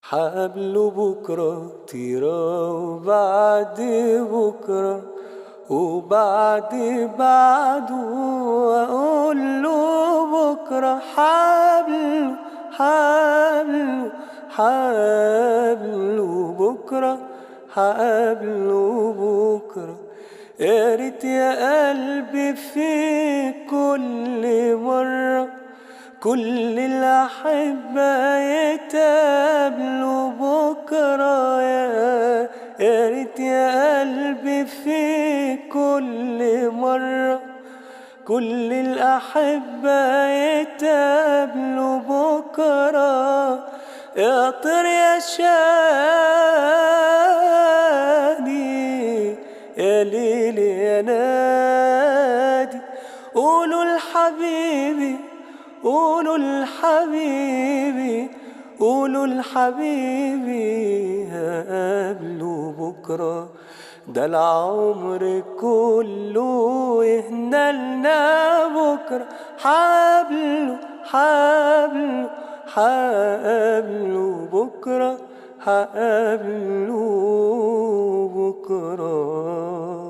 حقابله بكرة طيرة، وبعد بكرة وبعد بعده أقوله بكرة حقابله بكرة، حقابله بكرة. يا ريت يا قلبي في كل مرة كل الأحبة يتقابلوا بكرة. يا ريت يا قلبي في كل مرة كل الأحبة يتقابلوا بكرة. يا طير يا شادي يا ليل يا نادي، قولوا لحبيبي قولوا لحبيبي قولوا لحبيبي هقابله بكرة. ده العمر كله يهنالنا بكرة، حقابله بكرة، حقابله بكرة.